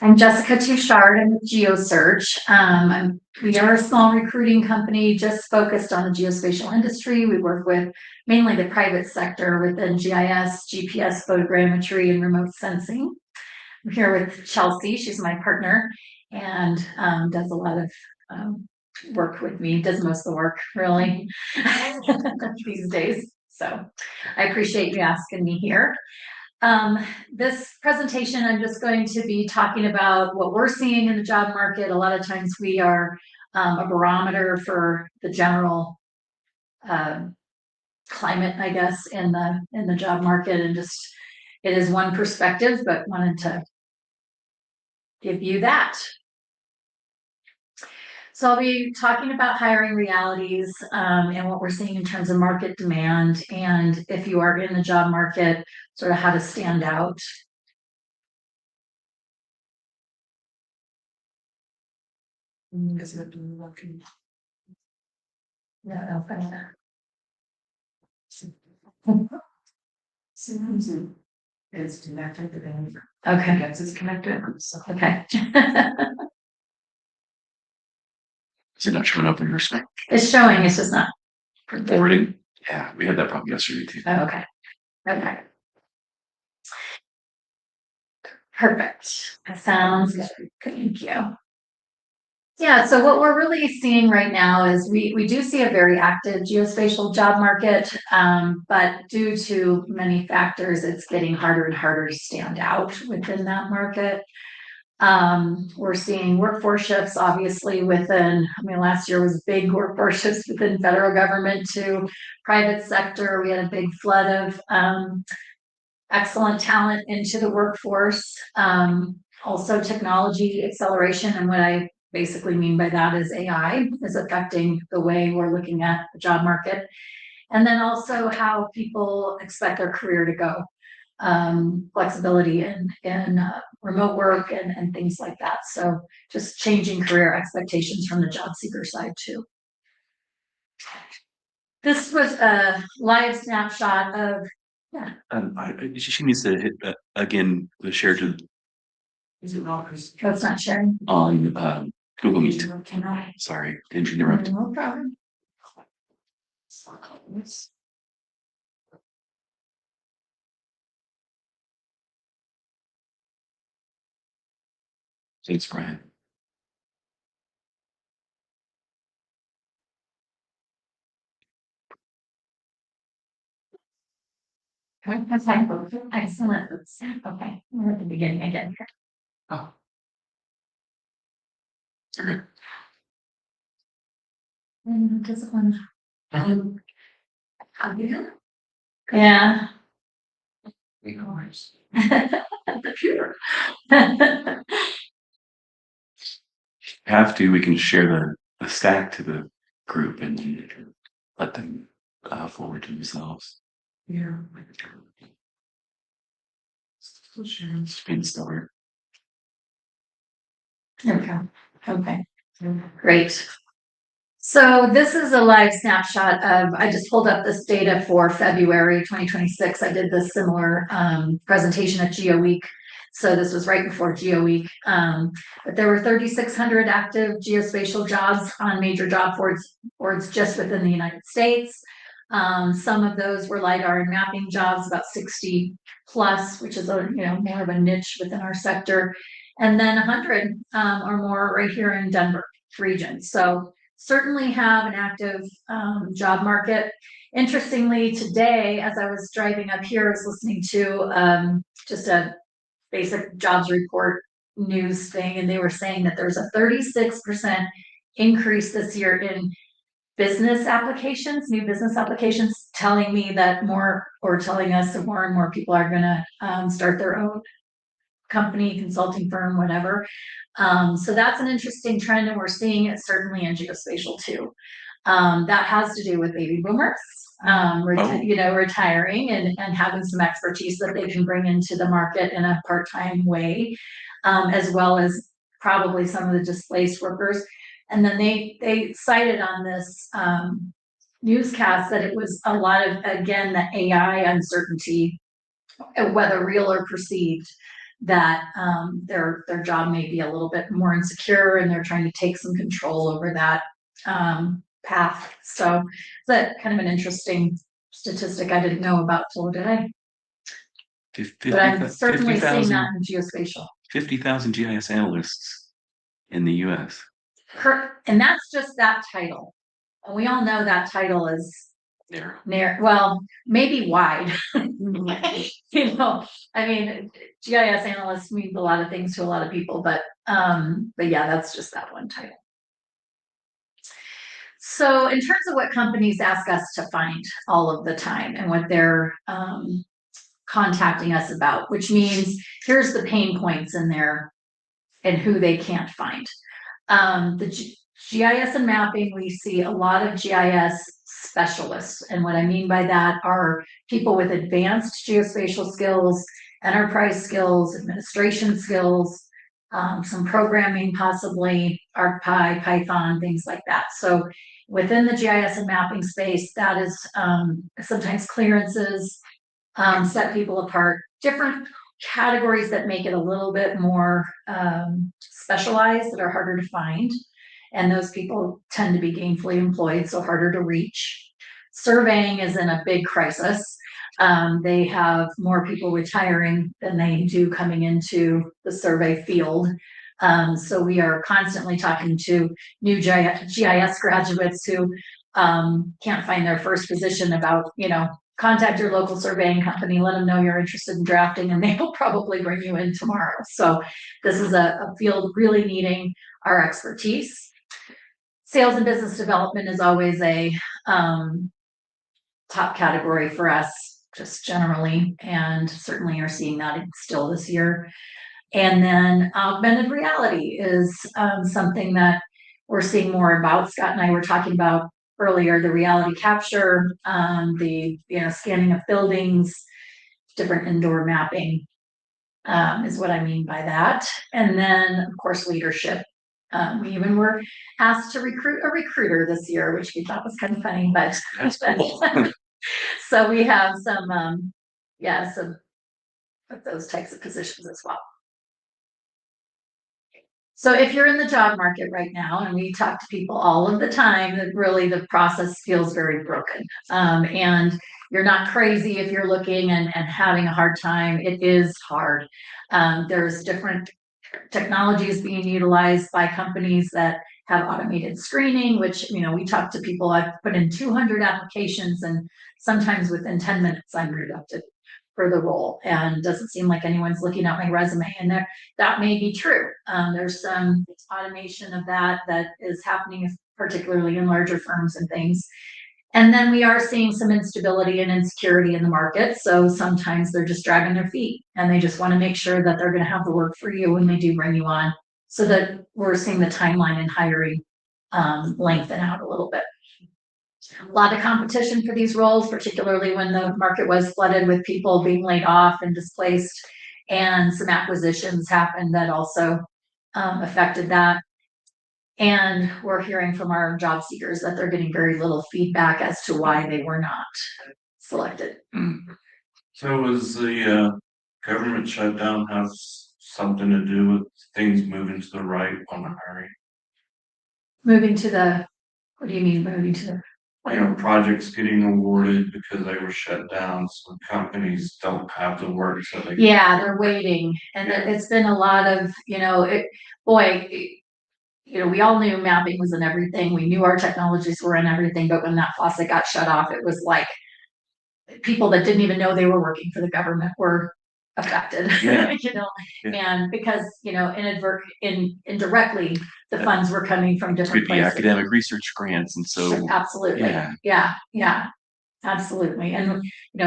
I'm Jessica Touchard. I'm with GeoSearch. We are a small recruiting company just focused on the geospatial industry. We work with mainly the private sector within GIS, GPS photogrammetry, and remote sensing. I'm here with Chelsea. She's my partner and does a lot of work with me, does most of the work really these days. So I appreciate you asking me here. This presentation, I'm just going to be talking about what we're seeing in the job market. A lot of times we are a barometer for the general climate, I guess, in the job market, and just it is one perspective, but wanted to give you that. So I'll be talking about hiring realities and what we're seeing in terms of market demand, and if you are in the job market, sort of how to stand out. No, It's connected to them. Okay. Yes, it's connected. Okay. Is it not showing up in your spec? It's showing, it's just not. Forwarding? Yeah, we had that problem yesterday too. Oh, okay. Okay. Perfect. That sounds good. Thank you. Yeah, so what we're really seeing right now is we do see a very active geospatial job market, but due to many factors, it's getting harder and harder to stand out within that market. We're seeing workforce shifts, obviously, last year was big workforce shifts within federal government to private sector. We had a big flood of excellent talent into the workforce. Also technology acceleration, and what I basically mean by that is AI is affecting the way we're looking at the job market. And then also how people expect their career to go. Flexibility and remote work and things like that. So just changing career expectations from the job seeker side too. This was a live snapshot of, yeah. She needs to hit again the share to. Is it not? Oh, it's not sharing. On Google Meet. Sorry, didn't interrupt. No problem. Thanks, Brian. That's fine. Excellent. Okay, we're at the beginning again here. Oh. Okay. Discipline. Yeah. Yeah. The computer. Have to, we can share the stack to the group and let them forward to themselves. Yeah. Spin start. There we go. Okay. Great. So this is a live snapshot of, I just pulled up this data for February 2026. I did this similar presentation at Geo Week. So this was right before Geo Week. But there were 3,600 active geospatial jobs on major job boards just within the United States. Some of those were LiDAR and mapping jobs, about 60 plus, which is more of a niche within our sector. And then 100 or more right here in Denver region. So certainly have an active job market. Interestingly, today, as I was driving up here, I was listening to just a basic jobs report news thing, and they were saying that there's a 36% increase this year in business applications, new business applications, telling me that telling us that more and more people are going to start their own company, consulting firm, whatever. So that's an interesting trend, and we're seeing it certainly in geospatial too. That has to do with baby boomers, retiring and having some expertise that they can bring into the market in a part-time way, as well as probably some of the displaced workers. And then they cited on this newscast that it was a lot of, again, the AI uncertainty, whether real or perceived, that their job may be a little bit more insecure and they're trying to take some control over that path. So that's kind of an interesting statistic I didn't know about till today. But I'm certainly seeing that in geospatial. 50,000 GIS analysts in the US. And that's just that title. And we all know that title is Narrow. well, maybe wide. You know, I mean, GIS analyst means a lot of things to a lot of people, but yeah, that's just that one title. So in terms of what companies ask us to find all of the time and what they're contacting us about, which means here's the pain points in there and who they can't find. The GIS and mapping, we see a lot of GIS specialists. And what I mean by that are people with advanced geospatial skills, enterprise skills, administration skills, some programming, possibly ArcPy, Python, things like that. So within the GIS and mapping space, that is sometimes clearances set people apart, different categories that make it a little bit more specialized that are harder to find. And those people tend to be gainfully employed, so harder to reach. Surveying is in a big crisis. They have more people retiring than they do coming into the survey field. So we are constantly talking to new GIS graduates who can't find their first position about, you know, contact your local surveying company, let them know you're interested in drafting, and they will probably bring you in tomorrow. So this is a field really needing our expertise. Sales and business development is always a top category for us, just generally, and certainly are seeing that still this year. And then augmented reality is something that we're seeing more about. Scott and I were talking about earlier, the reality capture, the scanning of buildings, different indoor mapping is what I mean by that. And then, of course, leadership. We even were asked to recruit a recruiter this year, which we thought was kind of funny, but so we have some of those types of positions as well. So if you're in the job market right now, and we talk to people all of the time, that really the process feels very broken. And you're not crazy if you're looking and having a hard time. It is hard. There's different technologies being utilized by companies that have automated screening, which, you know, we talk to people. I've put in 200 applications, and sometimes within 10 minutes I'm rejected for the role, and doesn't seem like anyone's looking at my resume, and that may be true. There's some automation of that is happening, particularly in larger firms and things. And then we are seeing some instability and insecurity in the market. So sometimes they're just dragging their feet and they just want to make sure that they're going to have the work for you when they do bring you on, so that we're seeing the timeline in hiring lengthen out a little bit. A lot of competition for these roles, particularly when the market was flooded with people being laid off and displaced, and some acquisitions happened that also affected that. And we're hearing from our job seekers that they're getting very little feedback as to why they were not selected. So was the government shutdown has something to do with things moving to the right on the hiring? Moving to the, what do you mean moving to the? Projects getting awarded because they were shut down, so companies don't have the work, so they. Yeah, they're waiting, and it's been a lot of, we all knew mapping was in everything. We knew our technologies were in everything, but when that faucet got shut off, it was like people that didn't even know they were working for the government were affected. Yeah. And because indirectly the funds were coming from different Could be places. academic research grants, and so Absolutely. Yeah, absolutely. And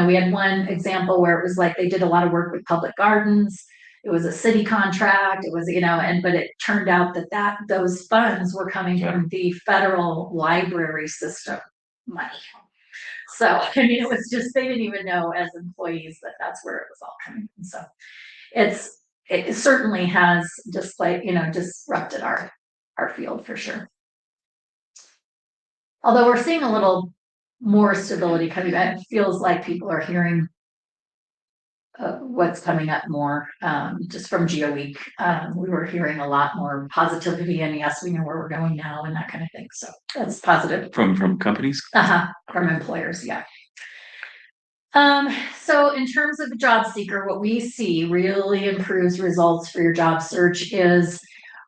we had one example where it was like they did a lot of work with public gardens. It was a city contract. It was, but it turned out that those funds were coming from the federal library system money. So, it was just, they didn't even know as employees that that's where it was all coming from. So it certainly has disrupted our field for sure. Although we're seeing a little more stability coming back, it feels like people are hearing what's coming up more, just from Geo Week. We were hearing a lot more positivity and yes, we know where we're going now and that kind of thing. So that's positive. From companies? From employers, yeah. So in terms of the job seeker, what we see really improves results for your job search is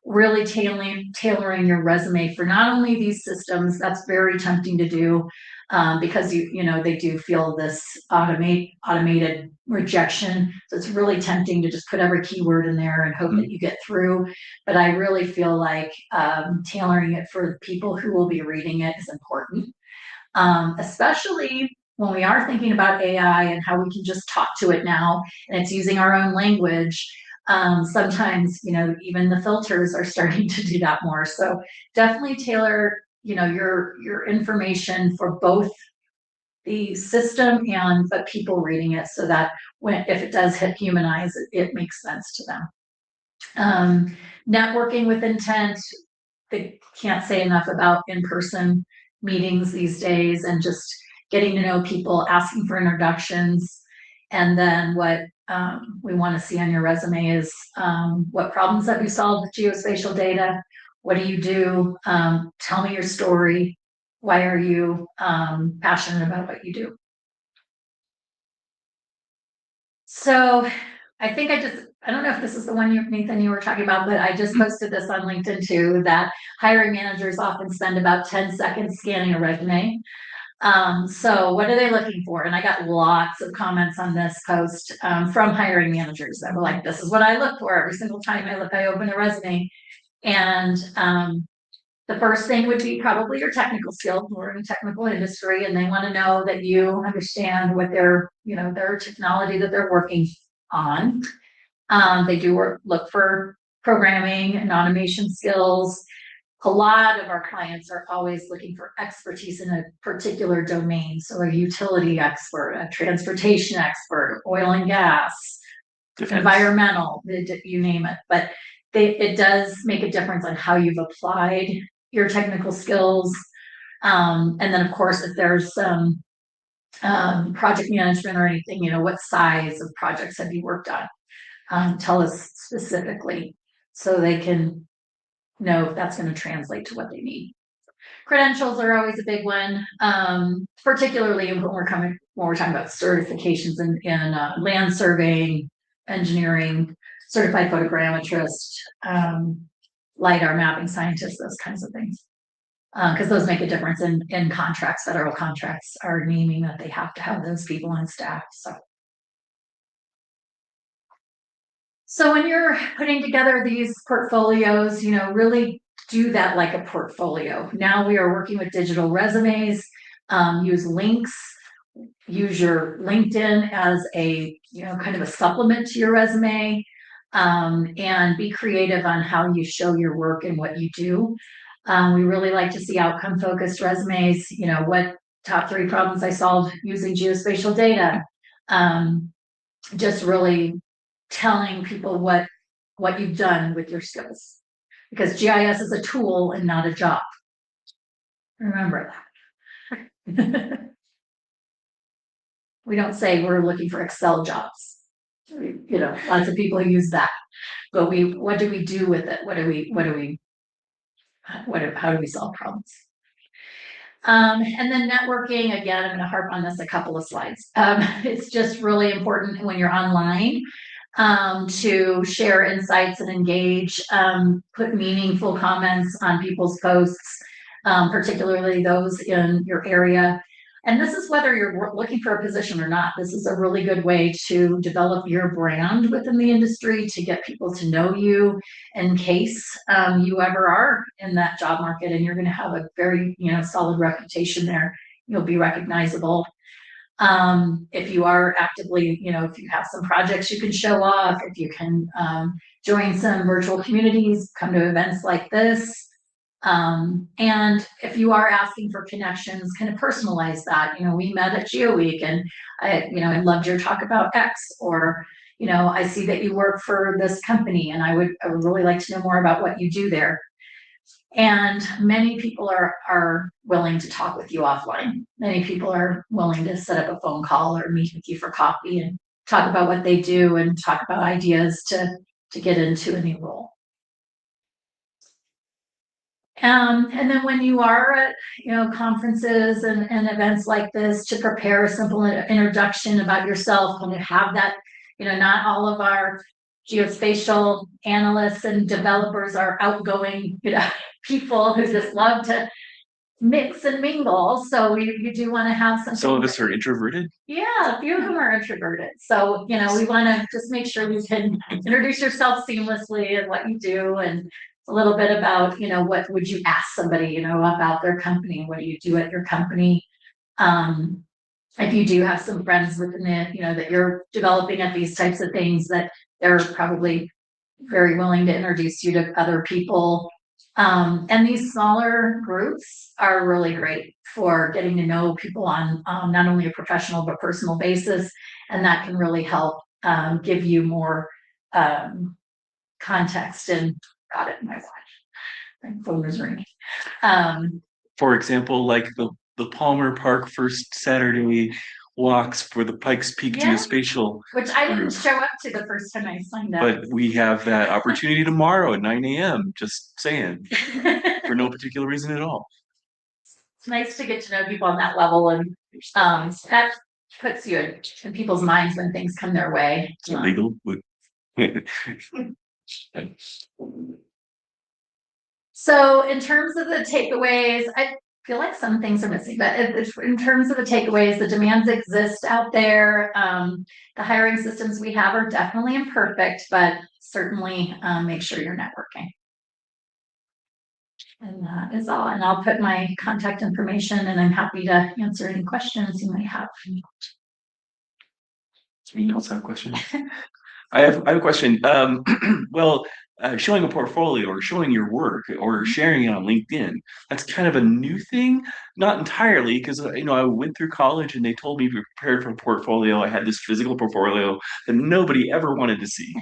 really tailoring your resume for not only these systems. That's very tempting to do, because you know they do feel this automated rejection. So it's really tempting to just put every keyword in there and hope that you get through. But I really feel like tailoring it for people who will be reading it is important, especially when we are thinking about AI and how we can just talk to it now and it's using our own language. Sometimes, you know, even the filters are starting to do that more. So definitely tailor, you know, your information for both the system and but people reading it, so that if it does hit humanize, it makes sense to them. Networking with intent. They can't say enough about in-person meetings these days, and just getting to know people, asking for introductions. And then what we want to see on your resume is what problems have you solved with geospatial data? What do you do? Tell me your story. Why are you passionate about what you do? So I think I don't know if this is the one Nathan, you were talking about, but I just posted this on LinkedIn too, that hiring managers often spend about 10 seconds scanning a resume. So what are they looking for? And I got lots of comments on this post from hiring managers that were like, this is what I look for every single time I open a resume. And the first thing would be probably your technical skills. We're in a technical industry and they want to know that you understand what their technology that they're working on. They do look for programming and automation skills. A lot of our clients are always looking for expertise in a particular domain. So a utility expert, a transportation expert, oil and gas, defense, environmental, you name it. But it does make a difference on how you've applied your technical skills. And then of course, if there's some project management or anything, you know, what size of projects have you worked on? Tell us specifically so they can know if that's going to translate to what they need. Credentials are always a big one, particularly when we're talking about certifications in land surveying, engineering, certified photogrammetrist, LiDAR mapping scientist, those kinds of things. Because those make a difference in contracts. Federal contracts are naming that they have to have those people on staff. So when you're putting together these portfolios, you know, really do that like a portfolio. Now we are working with digital resumes, use links, use your LinkedIn as a, you know, kind of a supplement to your resume, and be creative on how you show your work and what you do. We really like to see outcome focused resumes, you know, what top 3 problems I solved using geospatial data. Just really telling people what you've done with your skills, because GIS is a tool and not a job. Remember that. We don't say we're looking for Excel jobs. You know, lots of people use that, but what do we do with it? How do we solve problems? And then networking, again, I'm going to harp on this a couple of slides. It's just really important when you're online to share insights and engage, put meaningful comments on people's posts, particularly those in your area. And this is whether you're looking for a position or not. This is a really good way to develop your brand within the industry, to get people to know you in case you ever are in that job market and you're going to have a very, you know, solid reputation there. You'll be recognizable. If you are actively, you know, if you have some projects you can show off, if you can join some virtual communities, come to events like this. And if you are asking for connections, kind of personalize that. You know, we met at Geo Week and I loved your talk about X, or, you know, I see that you work for this company and I would really like to know more about what you do there. And many people are willing to talk with you offline. Many people are willing to set up a phone call or meet with you for coffee and talk about what they do and talk about ideas to get into a new role. And then when you are at, conferences and events like this, to prepare a simple introduction about yourself, and to have that, not all of our geospatial analysts and developers are outgoing, people who just love to mix and mingle. So you do want to have something. Some of us are introverted. Yeah, a few of them are introverted. So, we want to just make sure you can introduce yourself seamlessly and what you do, and a little bit about, what would you ask somebody, about their company, what do you do at your company? If you do have some friends within it, that you're developing at these types of things, that they're probably very willing to introduce you to other people. And these smaller groups are really great for getting to know people on not only a professional but personal basis, and that can really help give you more context. And got it in my watch. My phone was ringing. For example, like the Palmer Park first Saturday walks for the Pikes Peak Yeah. Geospatial, Which I didn't show up to the first time I signed up. but we have that opportunity tomorrow at 9 a.m. Just saying, for no particular reason at all. It's nice to get to know people on that level, and that puts you in people's minds when things come their way. Is it legal? So in terms of the takeaways, I feel like some things are missing, but in terms of the takeaways, the demands exist out there. The hiring systems we have are definitely imperfect, but certainly make sure you're networking. And that is all. And I'll put my contact information, and I'm happy to answer any questions you might have. Anyone else have a question? I have a question. Well, showing a portfolio or showing your work or sharing it on LinkedIn, that's kind of a new thing. Not entirely, because I went through college and they told me to be prepared for a portfolio. I had this physical portfolio that nobody ever wanted to see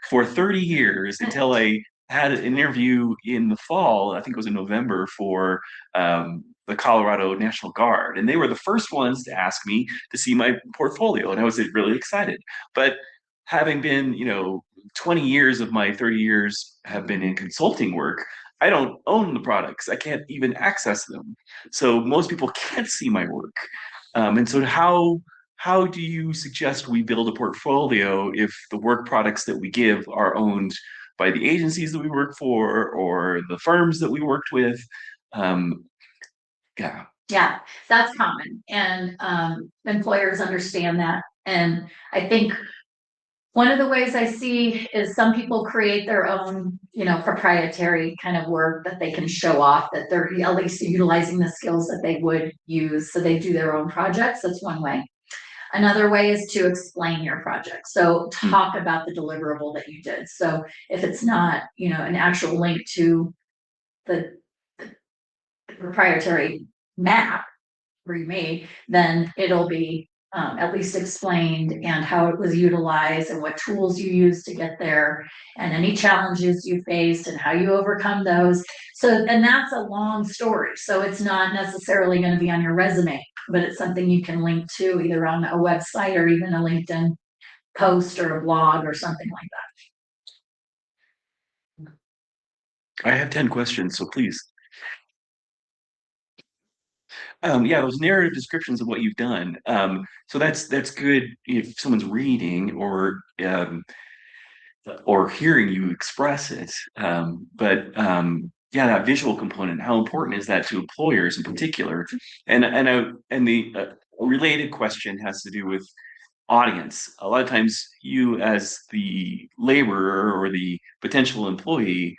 for 30 years until I had an interview in the fall. I think it was in November for the Colorado National Guard, and they were the first ones to ask me to see my portfolio, and I was really excited. But having been, 20 years of my 30 years have been in consulting work, I don't own the products. I can't even access them. So most people can't see my work. And so how do you suggest we build a portfolio if the work products that we give are owned by the agencies that we work for or the firms that we worked with? Yeah, that's common, and employers understand that. And I think one of the ways I see is some people create their own, proprietary kind of work that they can show off, that they're at least utilizing the skills that they would use. So they do their own projects. That's one way. Another way is to explain your project. So talk about the deliverable that you did. So if it's not, an actual link to the proprietary map where you made, then it'll be at least explained, and how it was utilized, and what tools you used to get there, and any challenges you faced and how you overcome those. So, and that's a long story. So it's not necessarily going to be on your resume, but it's something you can link to either on a website or even a LinkedIn post or a blog or something like that. I have 10 questions, so please. Yeah, those narrative descriptions of what you've done. So that's good if someone's reading or hearing you express it. But yeah, that visual component, how important is that to employers in particular? And the related question has to do with audience. A lot of times you as the laborer or the potential employee,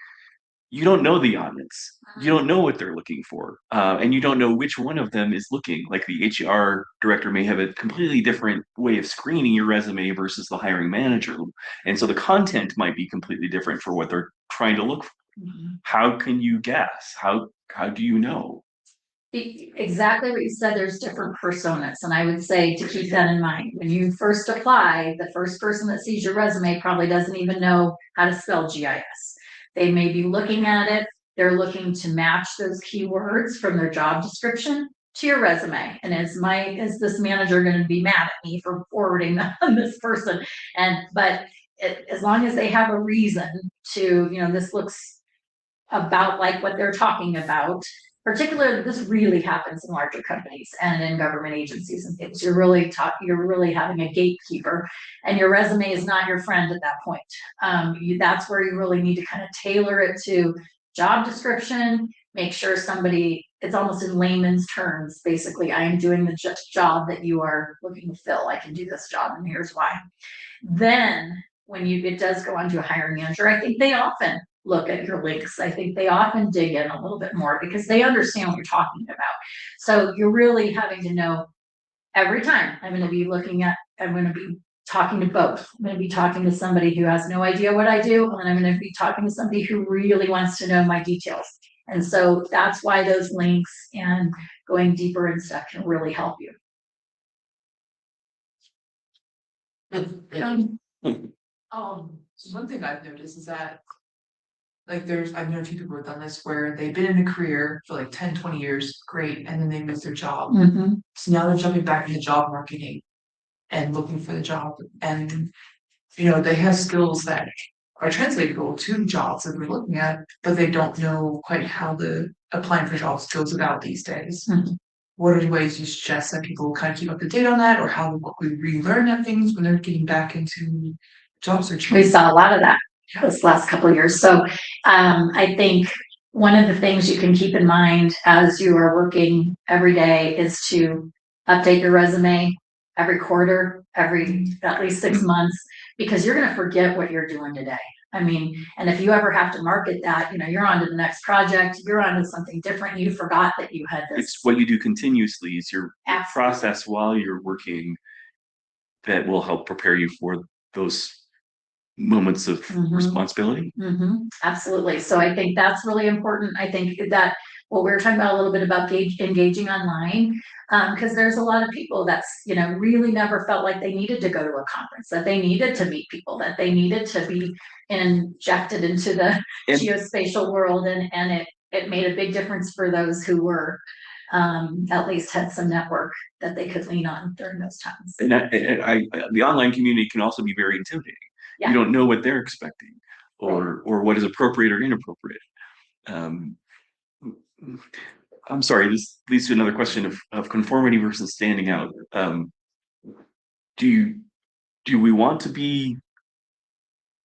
you don't know the audience. You don't know what they're looking for. And you don't know which one of them is looking. Like the HR director may have a completely different way of screening your resume versus the hiring manager. And so the content might be completely different for what they're trying to look for. How can you guess? How do you know? Exactly what you said. There's different personas, and I would say to keep that in mind. When you first apply, the first person that sees your resume probably doesn't even know how to spell GIS. They may be looking at it, they're looking to match those keywords from their job description, to your resume. And is this manager going to be mad at me for forwarding on this person? But as long as they have a reason to, this looks about like what they're talking about. Particularly, this really happens in larger companies and in government agencies and things. You're really having a gatekeeper, and your resume is not your friend at that point. That's where you really need to kind of tailor it to job description. Make sure it's almost in layman's terms. Basically, I am doing the job that you are looking to fill. I can do this job, and here's why. Then, when it does go on to a hiring manager, I think they often look at your links. I think they often dig in a little bit more because they understand what you're talking about. So you're really having to know every time I'm going to be talking to both. I'm going to be talking to somebody who has no idea what I do, and I'm going to be talking to somebody who really wants to know my details. And so that's why those links and going deeper and stuff can really help you. So one thing I've noticed is that, like, I've known a few people who've done this where they've been in a career for like 10, 20 years, great, and then they lose their job. Mm-hmm. So now they're jumping back into job marketing and looking for the job. And, they have skills that are translatable to jobs that they're looking at, but they don't know quite how the applying for jobs goes about these days. Mm-hmm. What are the ways you suggest that people kind of keep up to date on that, or how we relearn that things when they're getting back into job searching? We saw a lot of that this last couple of years. So I think one of the things you can keep in mind as you are working every day is to update your resume every quarter, every at least 6 months, because you're going to forget what you're doing today. I mean, and if you ever have to market that, you're on to the next project, you're on to something different. You forgot that you had this. It's what you do continuously. It's your Absolutely. process while you're working that will help prepare you for those moments of responsibility. Absolutely. So I think that's really important. I think that what we were talking about a little bit about engaging online, because there's a lot of people that's, really never felt like they needed to go to a conference, that they needed to meet people, that they needed to be injected into the geospatial world. And it made a big difference for those who were at least had some network that they could lean on during those times. And the online community can also be very intimidating. Yeah. You don't know what they're expecting or what is appropriate or inappropriate. I'm sorry, this leads to another question of conformity versus standing out. Do we want to be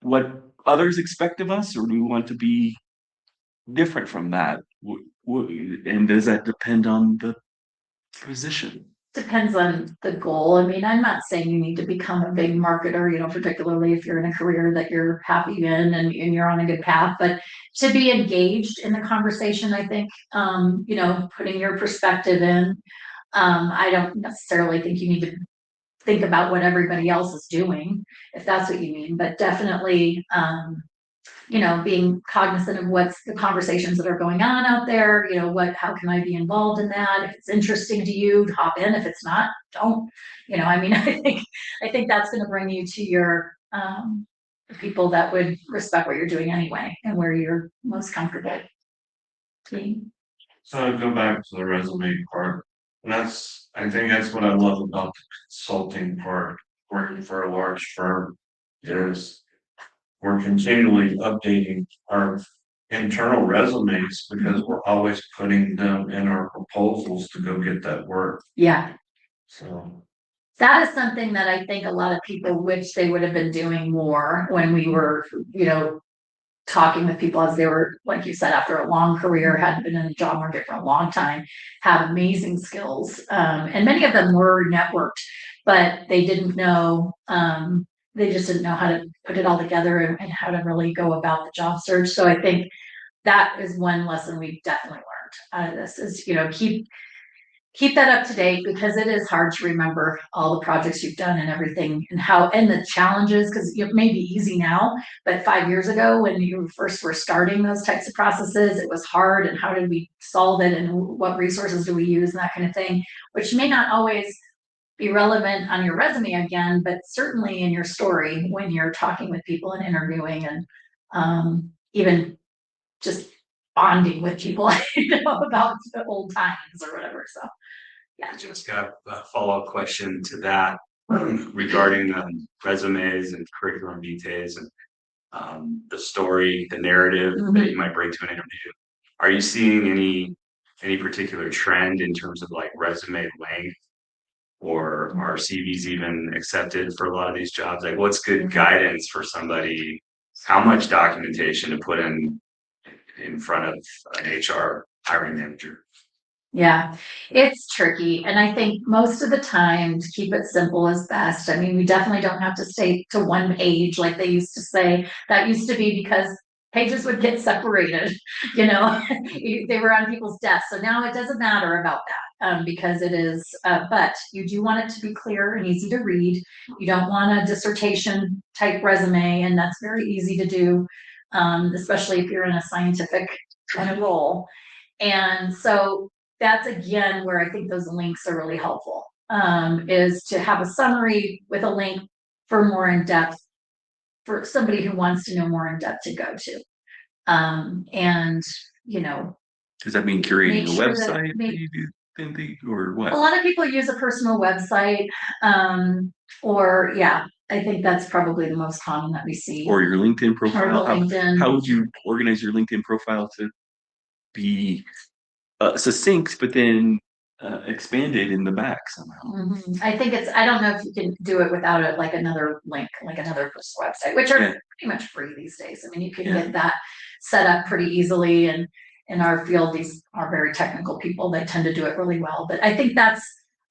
what others expect of us, or do we want to be different from that? And does that depend on the position? Depends on the goal. I mean, I'm not saying you need to become a big marketer, particularly if you're in a career that you're happy in and you're on a good path, but to be engaged in the conversation, I think, putting your perspective in. I don't necessarily think you need to think about what everybody else is doing, if that's what you mean, but definitely, being cognizant of what's the conversations that are going on out there, how can I be involved in that? If it's interesting to you, hop in. If it's not, don't, I think that's going to bring you to your, people that would respect what you're doing anyway, and where you're most comfortable being. So I go back to the resume part, and I think that's what I love about the consulting part, working for a large firm, is we're continually updating our internal resumes because we're always putting them in our proposals to go get that work. Yeah. So that is something that I think a lot of people wish they would have been doing more when we were, talking with people as they were, like you said, after a long career, hadn't been in the job market for a long time, had amazing skills. And many of them were networked, but they didn't know, they just didn't know how to put it all together and how to really go about the job search. So I think that is one lesson we've definitely learned out of this is, keep that up to date, because it is hard to remember all the projects you've done and everything and the challenges, because it may be easy now, but 5 years ago when you first were starting those types of processes, it was hard, and how did we solve it, and what resources do we use, and that kind of thing, which may not always be relevant on your resume again, but certainly in your story when you're talking with people and interviewing, and even just bonding with people, about the old times or whatever, so. I just got a follow-up question to that regarding resumes and curriculum vitaes and the story, the narrative that you might bring to an interview. Are you seeing any particular trend in terms of like resume length, or are CVs even accepted for a lot of these jobs? Like, what's good guidance for somebody? How much documentation to put in front of an HR hiring manager? Yeah, it's tricky. And I think most of the time to keep it simple is best. I mean, we definitely don't have to stay to one page like they used to say. That used to be because pages would get separated, they were on people's desks. So now it doesn't matter about that, because it is, but you do want it to be clear and easy to read. You don't want a dissertation type resume, and that's very easy to do, especially if you're in a scientific kind of role. And so that's again where I think those links are really helpful, is to have a summary with a link for more in depth, for somebody who wants to know more in depth to go to. And Does that mean curating make a sure website that you do anything, or what? a lot of people use a personal website, or I think that's probably the most common that we see. Or your LinkedIn Or profile? the LinkedIn. How would you organize your LinkedIn profile to be succinct, but then expanded in the back somehow? I think I don't know if you can do it without it, like another link, like another personal website, which are pretty much free these days. I mean, you can get that set up pretty easily, and in our field, these are very technical people. They tend to do it really well, but I think that's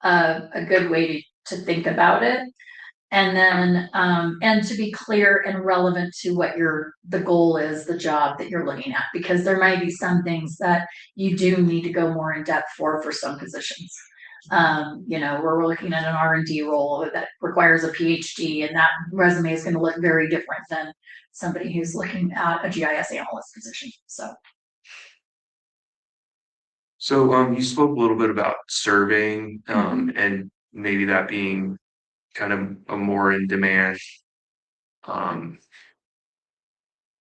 a good way to think about it. And then, and to be clear and relevant to what the goal is, the job that you're looking at, because there might be some things that you do need to go more in depth for some positions. We're looking at an R&D role that requires a PhD, and that resume is going to look very different than somebody who's looking at a GIS analyst position. So you spoke a little bit about surveying, and maybe that being kind of a more in demand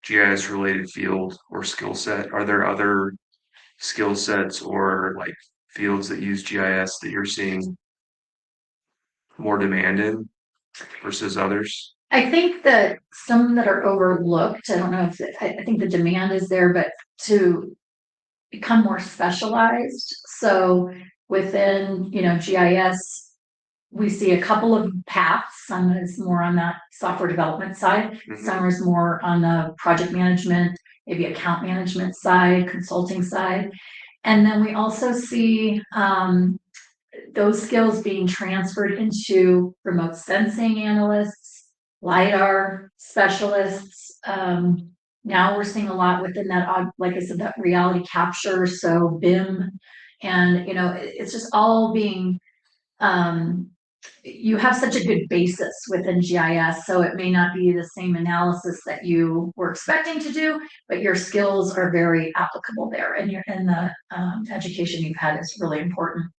GIS related field or skill set. Are there other skill sets or like fields that use GIS that you're seeing more demand in versus others? I think that some that are overlooked, I don't know if I think the demand is there, but to become more specialized. So within, GIS, we see a couple of paths. Some is more on that software development side. Some is more on the project management, maybe account management side, consulting side. And then we also see those skills being transferred into remote sensing analysts, LiDAR specialists. Now we're seeing a lot within that, like I said, that reality capture, so BIM. And, it's just all being, you have such a good basis within GIS, so it may not be the same analysis that you were expecting to do, but your skills are very applicable there, and the education you've had is really important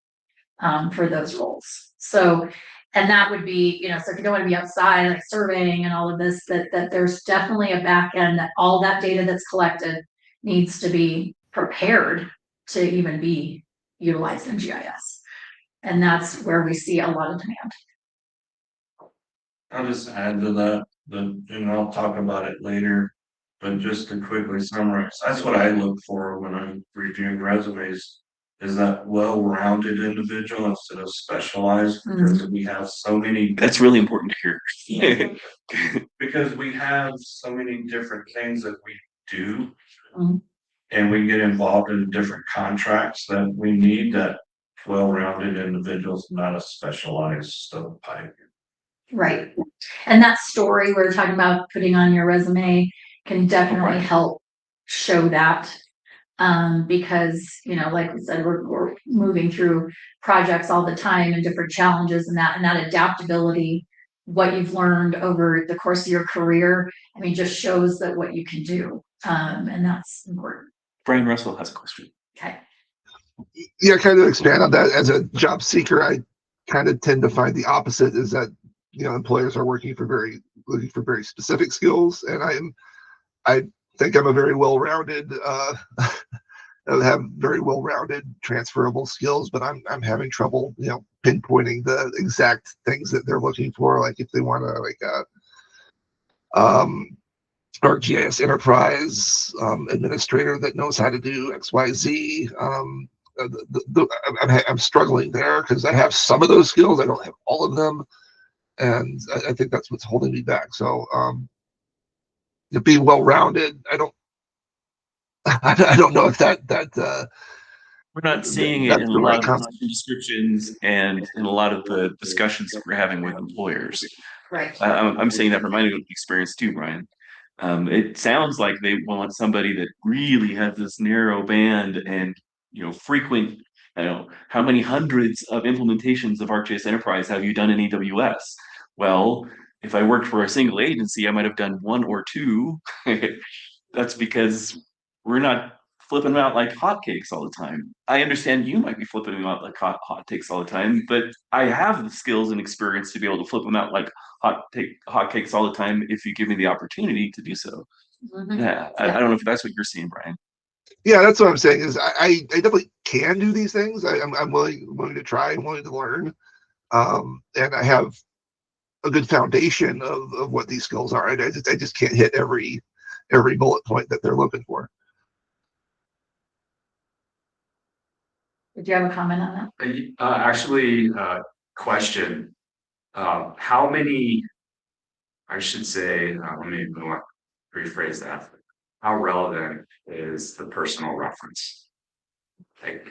for those roles. So, and that would be, so if you don't want to be outside like surveying and all of this, that there's definitely a back end that all that data that's collected needs to be prepared to even be utilized in GIS. And that's where we see a lot of demand. I'll just add to that, and I'll talk about it later, but just to quickly summarize, that's what I look for when I'm reviewing resumes, is that well-rounded individual instead of specialized, because we have so many. That's really important to hear. Because we have so many different things that we do, and we get involved in different contracts that we need that well-rounded individuals, not a specialized stovepipe. Right. And that story we're talking about putting on your resume can definitely help show that. Because, like we said, we're moving through projects all the time and different challenges, and that adaptability, what you've learned over the course of your career, just shows that what you can do. And that's important. Brian Russell has a question. Okay. Yeah, kind of expand on that. As a job seeker, I kind of tend to find the opposite, is that employers are looking for very specific skills, and think I'm a very well-rounded, I have very well-rounded transferable skills, but I'm having trouble, pinpointing the exact things that they're looking for. Like if they want to our GIS enterprise administrator that knows how to do XYZ. I'm struggling there because I have some of those skills. I don't have all of them, and I think that's what's holding me back. So to be well-rounded, I don't know if We're not seeing it that's in the a lot right of the comment. position descriptions and in a lot of the discussions that we're having with employers. Right. I'm saying that from my own experience too, Brian. It sounds like they want somebody that really has this narrow band and, frequent, how many hundreds of implementations of ArcGIS Enterprise have you done in AWS? Well, if I worked for a single agency, I might have done one or two. That's because we're not flipping them out like hotcakes all the time. I understand you might be flipping them out like hotcakes all the time, but I have the skills and experience to be able to flip them out like hotcakes all the time if you give me the opportunity to do so. Mhm. Yeah, I don't know if that's what you're seeing, Brian. Yeah, that's what I'm saying. Is I definitely can do these things. I'm willing to try. I'm willing to learn, and I have a good foundation of what these skills are. I just can't hit every bullet point that they're looking for. Did you have a comment on that? Actually, question, how many, I should say, let me rephrase that. How relevant is the personal reference? Like,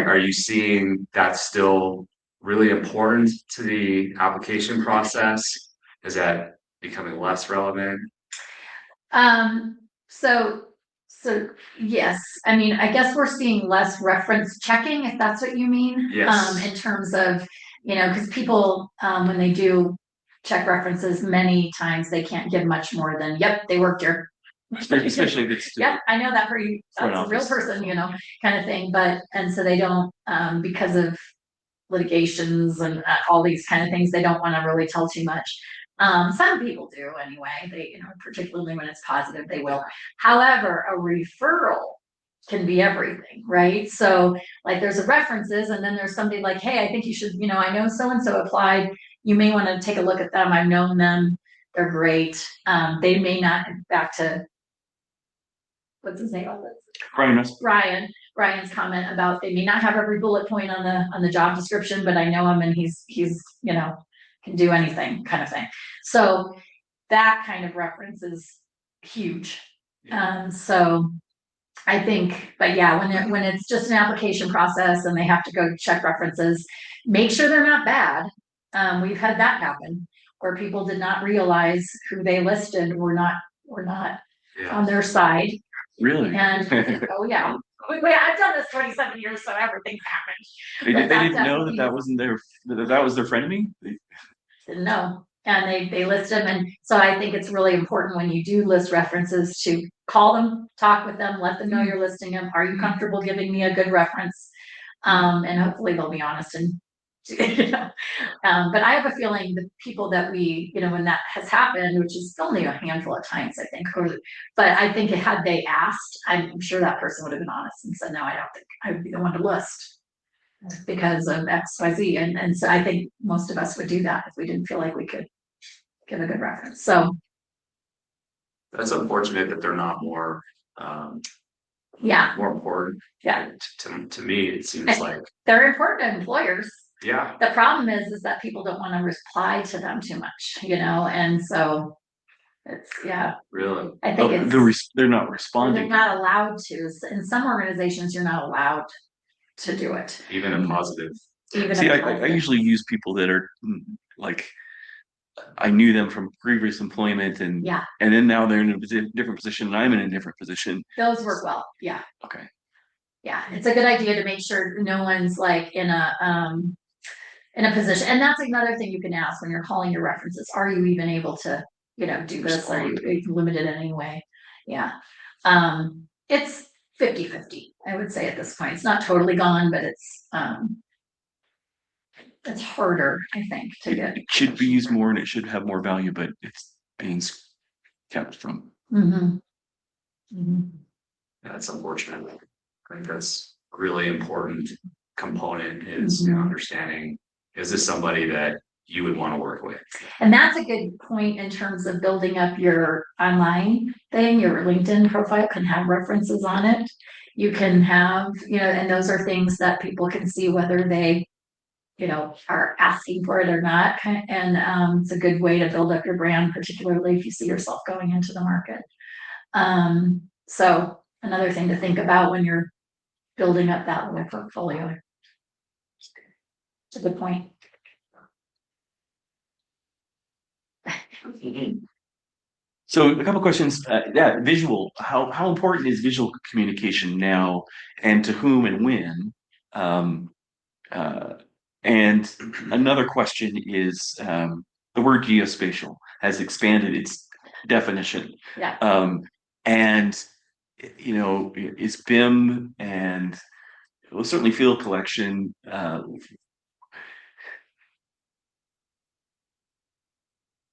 are you seeing that still really important to the application process? Is that becoming less relevant? So yes, I mean, I guess we're seeing less reference checking, if that's what you mean. Yes. In terms of, because people, when they do check references, many times they can't give much more than, yep, they worked here. Especially if it's Yep, I know that for you, front that's a real office. person, kind of thing, and so they don't, because of litigations and all these kind of things, they don't want to really tell too much. Some people do anyway, they, particularly when it's positive, they will. However, a referral can be everything, right? So like there's a references and then there's somebody like, hey, I think you should, I know so-and-so applied. You may want to take a look at them. I've known them. They're great. They may not, back to, what's his name? Ryan's comment about they may not have every bullet point on the job description, but I know him and he's can do anything kind of thing. So that kind of reference is huge. So I think, but yeah, when it's just an application process and they have to go check references, make sure they're not bad. We've had that happen where people did not realize who they listed were not on their side. Really? And oh yeah. Wait, I've done this 27 years, so everything's happened. They didn't know that wasn't that was their frenemy? Didn't know. And they list them. And so I think it's really important when you do list references to call them, talk with them, let them know you're listing them. Are you comfortable giving me a good reference? And hopefully they'll be honest and but I have a feeling the people that we, when that has happened, which is only a handful of times, I think, but I think had they asked, I'm sure that person would have been honest and said, no, I don't think I would be the one to list because of XYZ. And so I think most of us would do that if we didn't feel like we could give a good reference. So That's unfortunate that they're not more, yeah, more important. Yeah. To me, it seems like they're important to employers. Yeah. The problem is that people don't want to reply to them too much, and so it's Really. I think They're not responding. They're not allowed to. In some organizations, you're not allowed to do it. Even a positive. See, I usually use people that are like I knew them from previous employment and then now they're in a different position and I'm in a different position. Those work well. Yeah. Okay. Yeah, it's a good idea to make sure no one's like in a position. And that's another thing you can ask when you're calling your references. Are you even able to, do this? Are you limited in any way? Yeah. It's 50-50, I would say at this point. It's not totally gone, but it's harder, I think, to get. It should be used more and it should have more value, but it's being kept from. Mm-hmm. Mhm. That's unfortunate. I think that's really important component is, you know, Mhm. understanding, is this somebody that you would want to work with? And that's a good point in terms of building up your online thing, your LinkedIn profile can have references on it. You can have, you know, and those are things that people can see whether they, you know, are asking for it or not. And it's a good way to build up your brand, particularly if you see yourself going into the market. So another thing to think about when you're building up that little portfolio. It's a good point. So a couple questions. Yeah, visual. How important is visual communication now, and to whom and when? Um, and another question is the word geospatial has expanded its definition. Yeah. And you know, is BIM and well, certainly field collection.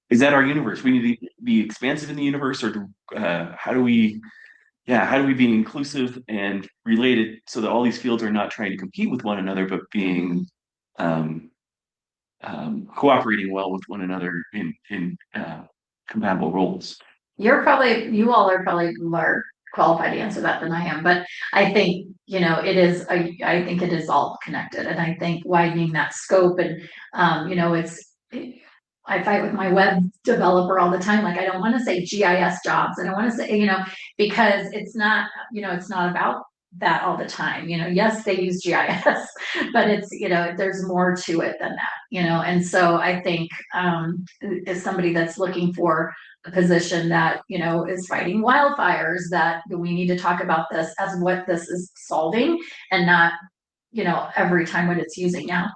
Is that our universe? We need to be expansive in the universe, or how do we? Yeah, how do we be inclusive and related so that all these fields are not trying to compete with one another, but being um, cooperating well with one another in compatible roles? You all are probably more qualified to answer that than I am, but I think, you know, I think it is all connected, and I think widening that scope and, you know, I fight with my web developer all the time, like, I don't wanna say GIS jobs, I don't wanna say, you know, because it's not, you know, it's not about that all the time, you know, yes, they use GIS, but it's, you know, there's more to it than that, you know, and so I think, as somebody that's looking for a position that, you know, is fighting wildfires, that we need to talk about this as what this is solving and not, you know, every time what it's using now.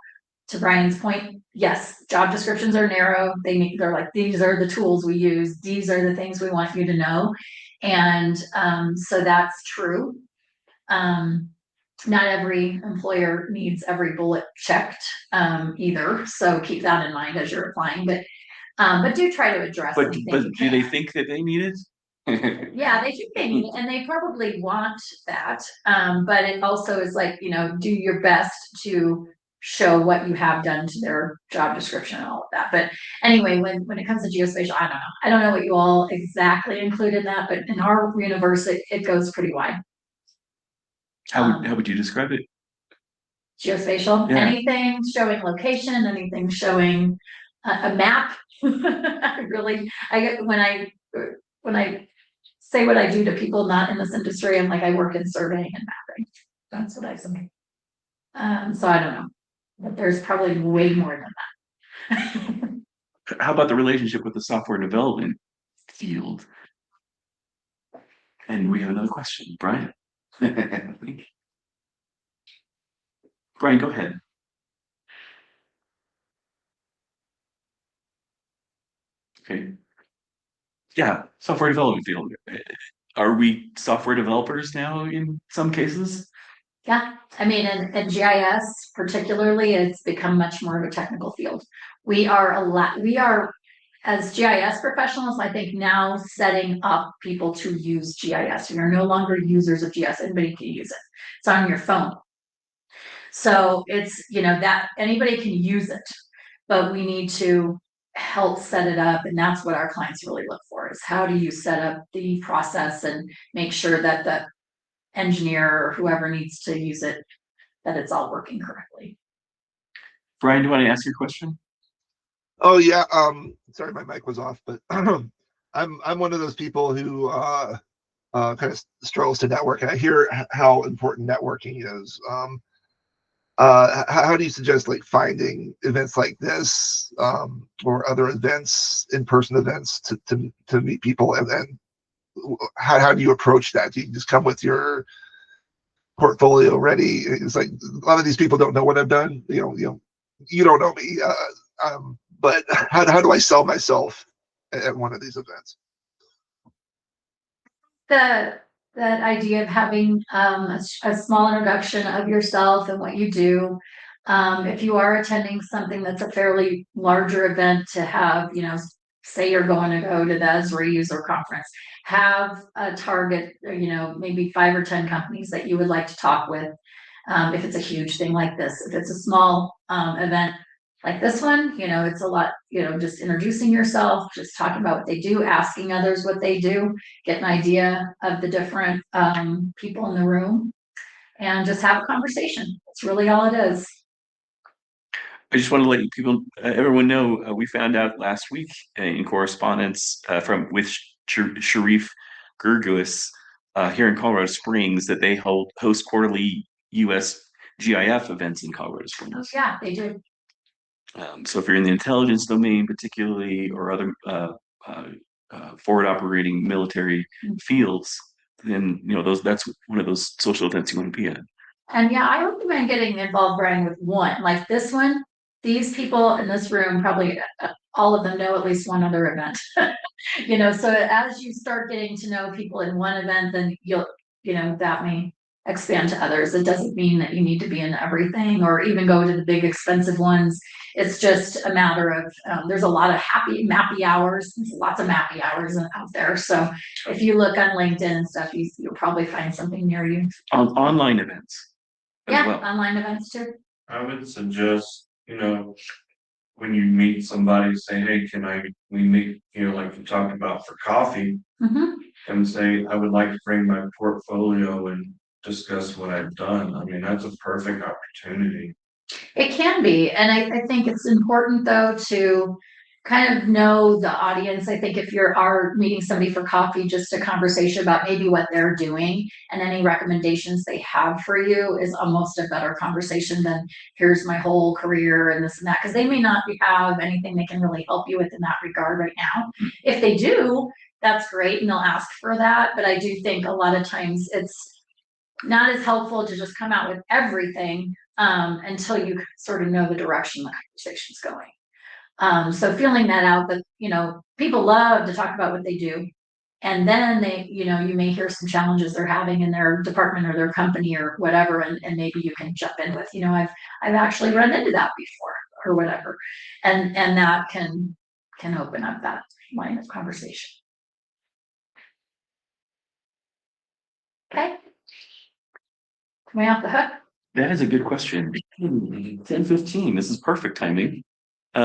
To Brian's point, yes, job descriptions are narrow. They're like, these are the tools we use. These are the things we want you to know. And so that's true. Not every employer needs every bullet checked either. So keep that in mind as you're applying. But do try to address But anything but you do they can. think that they need it? Yeah, they think they need it, and they probably want that. But it also is like, you know, do your best to show what you have done to their job description and all of that. But anyway, when it comes to geospatial, I don't know. I don't know what you all exactly include in that, but in our universe, it goes pretty wide. How would you describe it? Geospatial, Yeah. anything showing location, anything showing a map. I get when I say what I do to people not in this industry, I'm like, I work in surveying and mapping. That's what I say. So I don't know, but there's probably way more than that. How about the relationship with the software development field? And we have another question, Brian. Brian, go ahead. Okay. Yeah, software development field. Are we software developers now in some cases? Yeah, I mean, in GIS particularly, it's become much more of a technical field. We are, as GIS professionals, I think now setting up people to use GIS. We are no longer users of GIS, anybody can use it. It's on your phone. So it's, you know, that anybody can use it, but we need to help set it up. And that's what our clients really look for, is how do you set up the process and make sure that the engineer or whoever needs to use it, that it's all working correctly. Brian, do you want to ask your question? Oh yeah. Sorry, my mic was off, but I'm one of those people who kind of struggles to network, and I hear how important networking is. How do you suggest like finding events like this or other events, in-person events to meet people, and then how do you approach that? Do you just come with your portfolio ready? It's like a lot of these people don't know what I've done. You don't know me, but how do I sell myself at one of these events? That idea of having a small introduction of yourself and what you do. If you are attending something that's a fairly larger event, to have, you know, say you're going to go to the Esri user conference, have a target, maybe 5 or 10 companies that you would like to talk with. If it's a huge thing like this, if it's a small event like this one, it's a lot, just introducing yourself, just talking about what they do, asking others what they do, get an idea of the different people in the room, and just have a conversation. That's really all it is. I just want to let everyone know, we found out last week in correspondence with Sharif Gerguis here in Colorado Springs that they host quarterly US GIF events in Colorado Oh, Springs. yeah, they do. So if you're in the intelligence domain particularly, or other forward operating military fields, then that's one of those social events you want to be at. And yeah, I recommend getting involved, Brian, with one like this one. These people in this room, probably all of them know at least one other event. So as you start getting to know people in one event, then that may expand to others. It doesn't mean that you need to be in everything or even go to the big expensive ones. It's just a matter of, there's a lot of mappy hours. There's lots of mappy hours out there. So if you look on LinkedIn and stuff, you'll probably find something near you. Online events. Yeah, online events too. I would suggest, when you meet somebody, say, hey, we meet, like you talked about for coffee, and say, I would like to bring my portfolio and discuss what I've done. I mean, that's a perfect opportunity. It can be, and I think it's important though to kind of know the audience. I think if are meeting somebody for coffee, just a conversation about maybe what they're doing and any recommendations they have for you is almost a better conversation than here's my whole career and this and that, because they may not have anything they can really help you with in that regard right now. If they do, that's great, and they'll ask for that. But I do think a lot of times it's not as helpful to just come out with everything until you sort of know the direction the conversation's going. So feeling that out, that, people love to talk about what they do. And then you may hear some challenges they're having in their department or their company or whatever. And maybe you can jump in with, I've actually run into that before or whatever. And that can open up that line of conversation. Okay. Am I off the hook? That is a good question. 10:15. This is perfect timing. I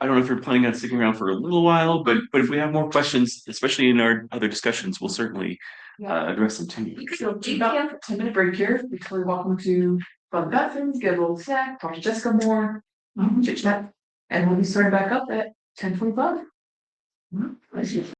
don't know if you're planning on sticking around for a little while, but if we have more questions, especially in our other discussions, we'll certainly address them too. So about a 10-minute break here before we welcome to go to the bathrooms, get a little snack, talk to Jessica more, chit chat, and we'll be starting back up at 10:45.